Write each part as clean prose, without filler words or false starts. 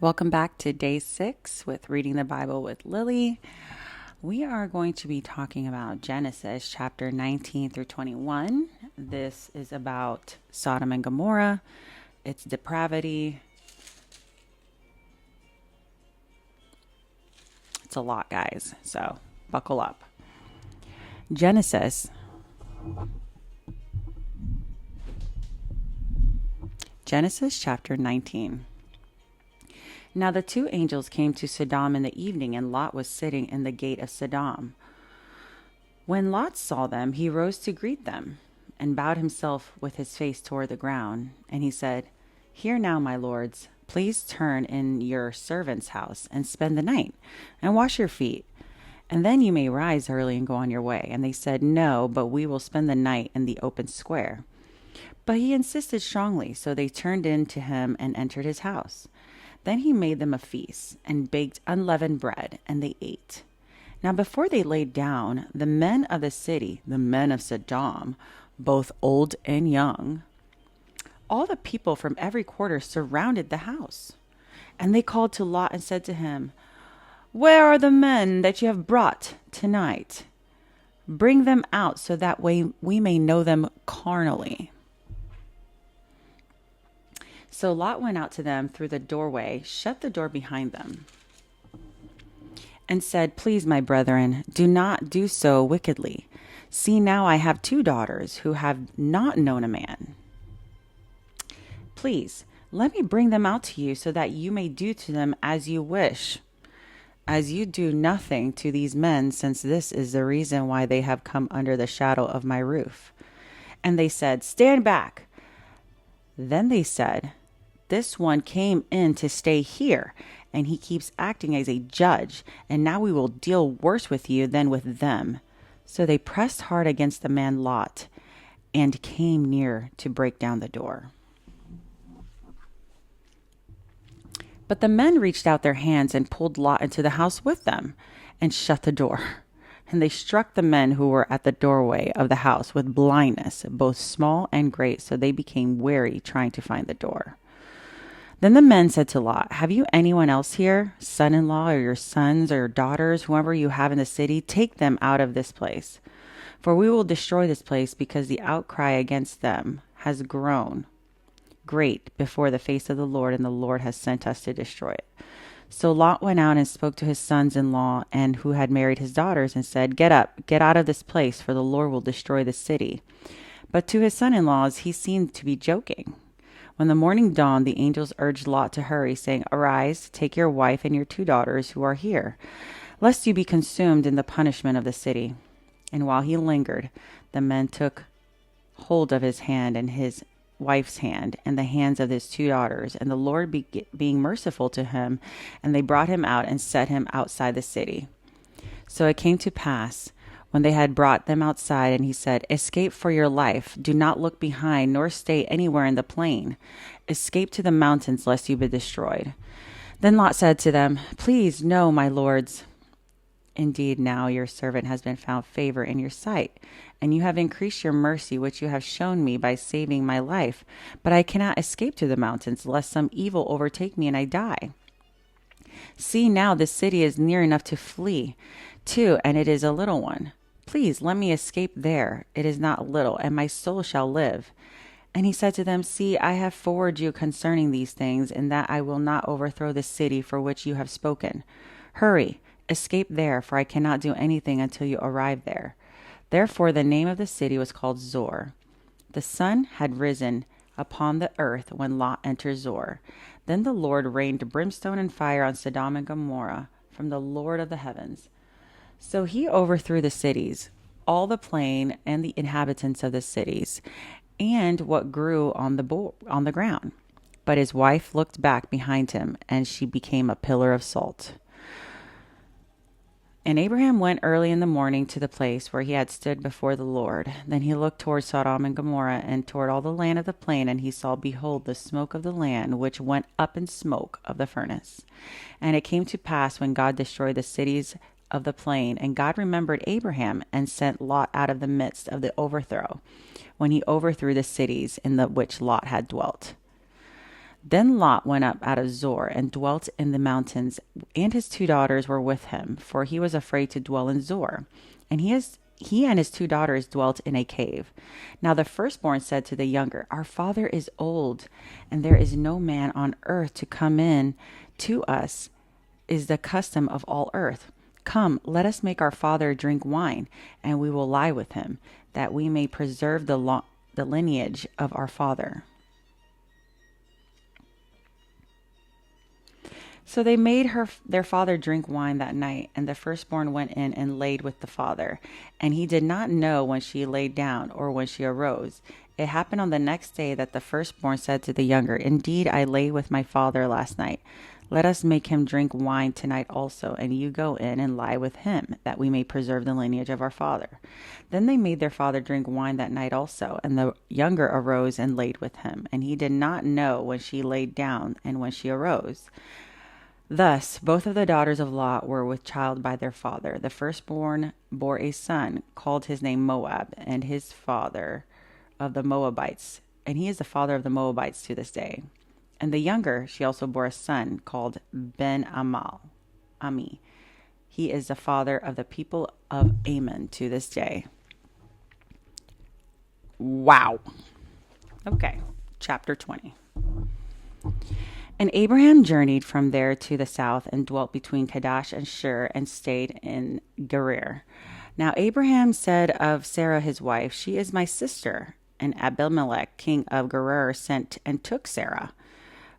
Welcome back to day 6 with Reading the Bible with Lily. We are going to be talking about Genesis chapter 19 through 21. This is about Sodom and Gomorrah, its depravity. It's a lot, guys, so buckle up. Genesis chapter 19. Now the two angels came to Sodom in the evening, and Lot was sitting in the gate of Sodom. When Lot saw them, he rose to greet them, and bowed himself with his face toward the ground. And he said, "Hear now, my lords, please turn in your servant's house, and spend the night, and wash your feet. And then you may rise early and go on your way." And they said, "No, but we will spend the night in the open square." But he insisted strongly, so they turned in to him and entered his house. Then he made them a feast, and baked unleavened bread, and they ate. Now before they laid down, the men of the city, the men of Sodom, both old and young, all the people from every quarter surrounded the house. And they called to Lot and said to him, "Where are the men that you have brought tonight? Bring them out, so that way we may know them carnally." So Lot went out to them through the doorway, shut the door behind them, and said, "Please, my brethren, do not do so wickedly. See, now I have 2 daughters who have not known a man. Please, let me bring them out to you, so that you may do to them as you wish, as you do nothing to these men, since this is the reason why they have come under the shadow of my roof." And they said, "Stand back." Then they said, "This one came in to stay here, and he keeps acting as a judge, and now we will deal worse with you than with them." So they pressed hard against the man Lot, and came near to break down the door. But the men reached out their hands and pulled Lot into the house with them, and shut the door. And they struck the men who were at the doorway of the house with blindness, both small and great, so they became weary trying to find the door. Then the men said to Lot, "Have you anyone else here, son-in-law, or your sons or your daughters, whoever you have in the city? Take them out of this place. For we will destroy this place, because the outcry against them has grown great before the face of the Lord, and the Lord has sent us to destroy it." So Lot went out and spoke to his sons-in-law, and who had married his daughters, and said, "Get up, get out of this place, for the Lord will destroy the city." But to his son-in-laws he seemed to be joking. When the morning dawned, the angels urged Lot to hurry, saying, "Arise, take your wife and your 2 daughters who are here, lest you be consumed in the punishment of the city." And while he lingered, the men took hold of his hand and his wife's hand and the hands of his 2 daughters, and the Lord being merciful to him, and they brought him out and set him outside the city. So it came to pass, when they had brought them outside, and he said, "Escape for your life. Do not look behind, nor stay anywhere in the plain. Escape to the mountains, lest you be destroyed." Then Lot said to them, "Please, no, my lords. Indeed, now your servant has been found favor in your sight, and you have increased your mercy, which you have shown me by saving my life. But I cannot escape to the mountains, lest some evil overtake me and I die. See, now this city is near enough to flee to, and it is a little one. Please let me escape there. It is not little, and my soul shall live." And he said to them, "See, I have forwarded you concerning these things, in that I will not overthrow the city for which you have spoken. Hurry, escape there, for I cannot do anything until you arrive there." Therefore the name of the city was called Zor. The sun had risen upon the earth when Lot entered Zor. Then the Lord rained brimstone and fire on Sodom and Gomorrah from the Lord of the heavens. So he overthrew the cities, all the plain and the inhabitants of the cities, and what grew on the ground. But his wife looked back behind him, and she became a pillar of salt. And Abraham went early in the morning to the place where he had stood before the Lord. Then he looked toward Sodom and Gomorrah, and toward all the land of the plain, and he saw, behold, the smoke of the land, which went up in smoke of the furnace. And it came to pass, when God destroyed the cities of the plain, and God remembered Abraham, and sent Lot out of the midst of the overthrow, when he overthrew the cities in the which Lot had dwelt. Then Lot went up out of Zoar and dwelt in the mountains, and his 2 daughters were with him, for he was afraid to dwell in Zoar. And he and his 2 daughters dwelt in a cave. Now the firstborn said to the younger, Our father is old, and there is no man on earth to come in to us, is the custom of all earth. Come, let us make our father drink wine, and we will lie with him, that we may preserve the lineage of our father. So they made their father drink wine that night, and the firstborn went in and laid with the father. And he did not know when she laid down or when she arose. It happened on the next day that the firstborn said to the younger, Indeed, I lay with my father last night. Let us make him drink wine tonight also, and you go in and lie with him, that we may preserve the lineage of our father. Then they made their father drink wine that night also, and the younger arose and laid with him. And he did not know when she laid down and when she arose. Thus, both of the daughters of Lot were with child by their father. The firstborn bore a son, called his name Moab, and his father of the Moabites, and he is the father of the Moabites to this day. And the younger, she also bore a son, called Ami. He is the father of the people of Ammon to this day. Wow. Okay, chapter 20. And Abraham journeyed from there to the south and dwelt between Kadesh and Shur and stayed in Gerar. Now Abraham said of Sarah his wife, She is my sister. And Abimelech, king of Gerar, sent and took Sarah.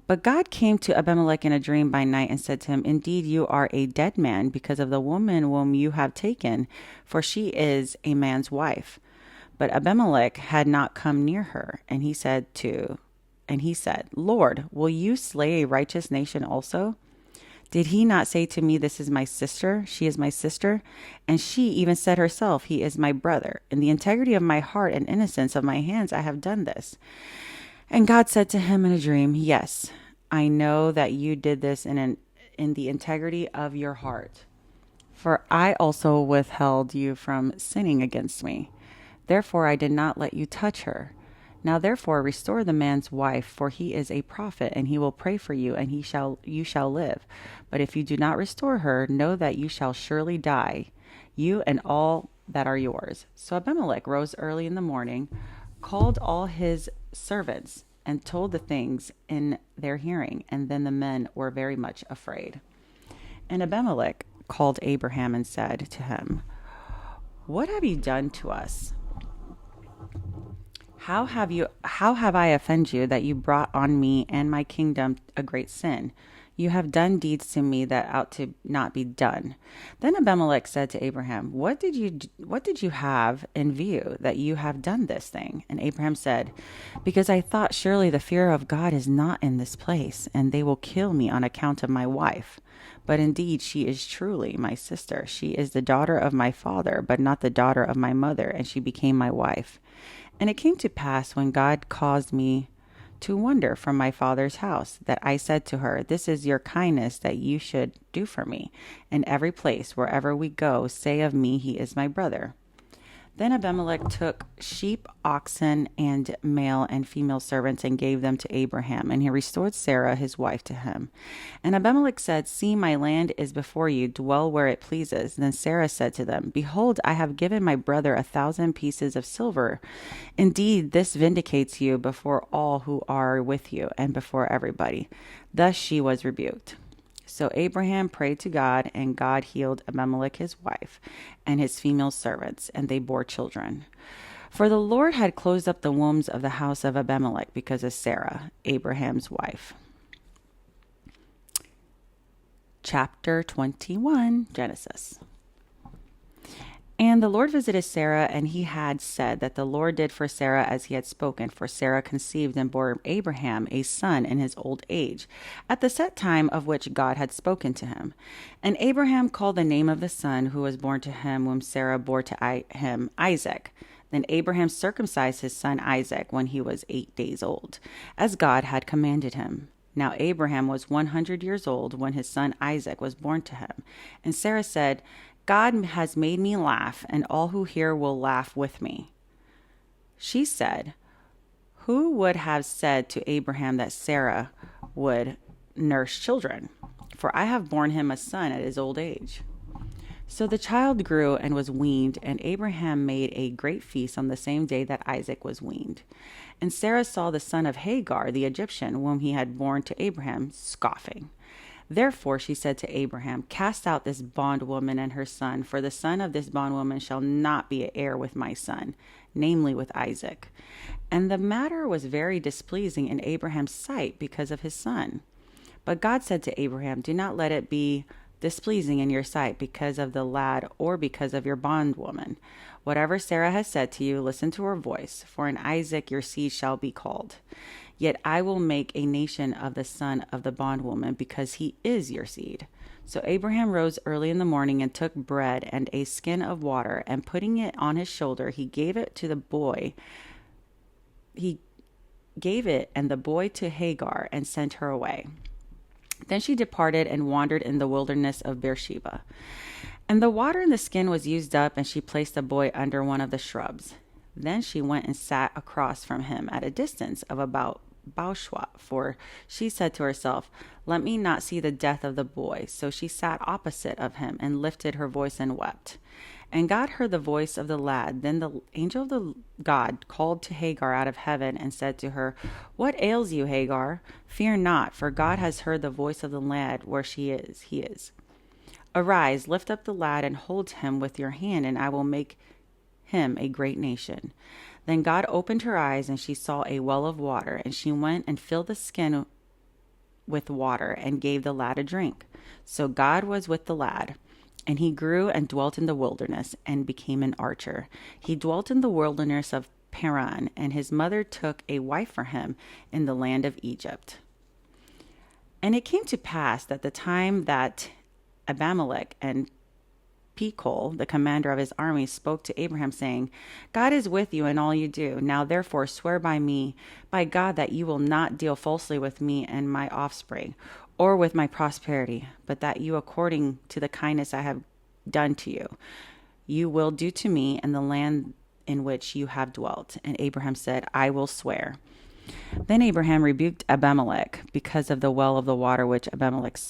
But God came to Abimelech in a dream by night and said to him, Indeed, you are a dead man because of the woman whom you have taken, for she is a man's wife. But Abimelech had not come near her, and he said, Lord, will you slay a righteous nation also? Did he not say to me, This is my sister, she is my sister? And she even said herself, He is my brother. In the integrity of my heart and innocence of my hands I have done this. And God said to him in a dream, Yes, I know that you did this in the integrity of your heart. For I also withheld you from sinning against me. Therefore I did not let you touch her. Now therefore restore the man's wife, for he is a prophet, and he will pray for you, and you shall live. But if you do not restore her, know that you shall surely die, you and all that are yours. So Abimelech rose early in the morning, called all his servants, and told the things in their hearing, and then the men were very much afraid. And Abimelech called Abraham and said to him, What have you done to us? How have I offended you that you brought on me and my kingdom a great sin? You have done deeds to me that ought to not be done. Then Abimelech said to Abraham, What did you have in view that you have done this thing? And Abraham said, Because I thought surely the fear of God is not in this place, and they will kill me on account of my wife. But indeed she is truly my sister. She is the daughter of my father, but not the daughter of my mother, and she became my wife. And it came to pass when God caused me to wander from my father's house, that I said to her, This is your kindness that you should do for me. In every place, wherever we go, say of me, He is my brother. Then Abimelech took sheep, oxen, and male and female servants, and gave them to Abraham, and he restored Sarah his wife to him. And Abimelech said, See, my land is before you, dwell where it pleases. Then Sarah said to them, Behold, I have given my brother 1,000 pieces of silver. Indeed, this vindicates you before all who are with you, and before everybody. Thus she was rebuked. So Abraham prayed to God, and God healed Abimelech his wife and his female servants, and they bore children. For the Lord had closed up the wombs of the house of Abimelech because of Sarah, Abraham's wife. Chapter 21, Genesis. And the Lord visited Sarah, and he had said that the Lord did for Sarah as he had spoken. For Sarah conceived and bore Abraham a son in his old age, at the set time of which God had spoken to him. And Abraham called the name of the son who was born to him, whom Sarah bore to him, Isaac. Then Abraham circumcised his son Isaac when he was 8 days old, as God had commanded him. Now Abraham was 100 years old when his son Isaac was born to him. And Sarah said, God has made me laugh, and all who hear will laugh with me. She said, Who would have said to Abraham that Sarah would nurse children, for I have borne him a son at his old age. So the child grew and was weaned, and Abraham made a great feast on the same day that Isaac was weaned. And Sarah saw the son of Hagar, the Egyptian, whom he had borne to Abraham, scoffing. Therefore she said to Abraham, Cast out this bondwoman and her son, for the son of this bondwoman shall not be heir with my son, namely with Isaac. And the matter was very displeasing in Abraham's sight because of his son. But God said to Abraham, Do not let it be displeasing in your sight because of the lad or because of your bondwoman. Whatever Sarah has said to you, listen to her voice, for in Isaac your seed shall be called. Yet I will make a nation of the son of the bondwoman, because he is your seed. So Abraham rose early in the morning and took bread and a skin of water, and putting it on his shoulder, he gave it to the boy. He gave it and the boy to Hagar and sent her away. Then she departed and wandered in the wilderness of Beersheba. And the water in the skin was used up, and she placed the boy under one of the shrubs. Then she went and sat across from him at a distance of about bowshot, for she said to herself, Let me not see the death of the boy. So she sat opposite of him and lifted her voice and wept. And God heard the voice of the lad. Then the angel of the God called to Hagar out of heaven and said to her, What ails you, Hagar? Fear not, for God has heard the voice of the lad where he is. Arise, lift up the lad and hold him with your hand, and I will make him a great nation. Then God opened her eyes, and she saw a well of water, and she went and filled the skin with water and gave the lad a drink. So God was with the lad, and he grew and dwelt in the wilderness and became an archer. He dwelt in the wilderness of Paran, and his mother took a wife for him in the land of Egypt. And it came to pass that the time that Abimelech and Phicol, the commander of his army, spoke to Abraham, saying, God is with you in all you do. Now therefore swear by me, by God, that you will not deal falsely with me and my offspring, or with my prosperity, but that you, according to the kindness I have done to you, you will do to me and the land in which you have dwelt. And Abraham said, I will swear. Then Abraham rebuked Abimelech because of the well of the water which Abimelech's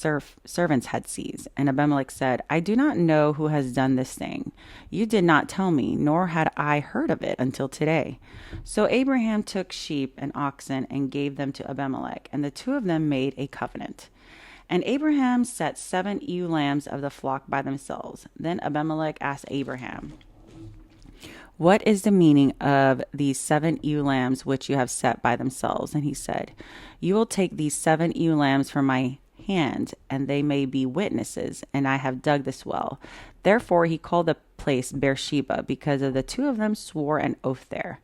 servants had seized. And Abimelech said, I do not know who has done this thing. You did not tell me, nor had I heard of it until today. So Abraham took sheep and oxen and gave them to Abimelech, and the two of them made a covenant. And Abraham set 7 ewe lambs of the flock by themselves. Then Abimelech asked Abraham, What is the meaning of these 7 ewe lambs which you have set by themselves? And he said, You will take these 7 ewe lambs from my hand, and they may be witnesses, and I have dug this well. Therefore he called the place Beersheba, because of the two of them swore an oath there.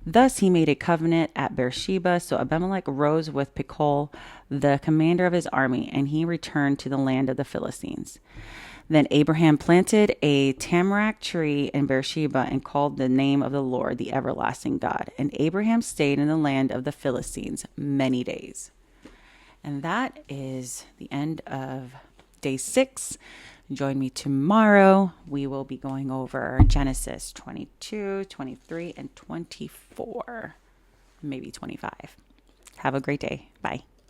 Thus he made a covenant at Beersheba. So Abimelech rose with Phicol, the commander of his army, and he returned to the land of the Philistines. Then Abraham planted a tamarack tree in Beersheba and called the name of the Lord, the everlasting God. And Abraham stayed in the land of the Philistines many days. And that is the end of day 6. Join me tomorrow. We will be going over Genesis 22, 23, and 24, maybe 25. Have a great day. Bye.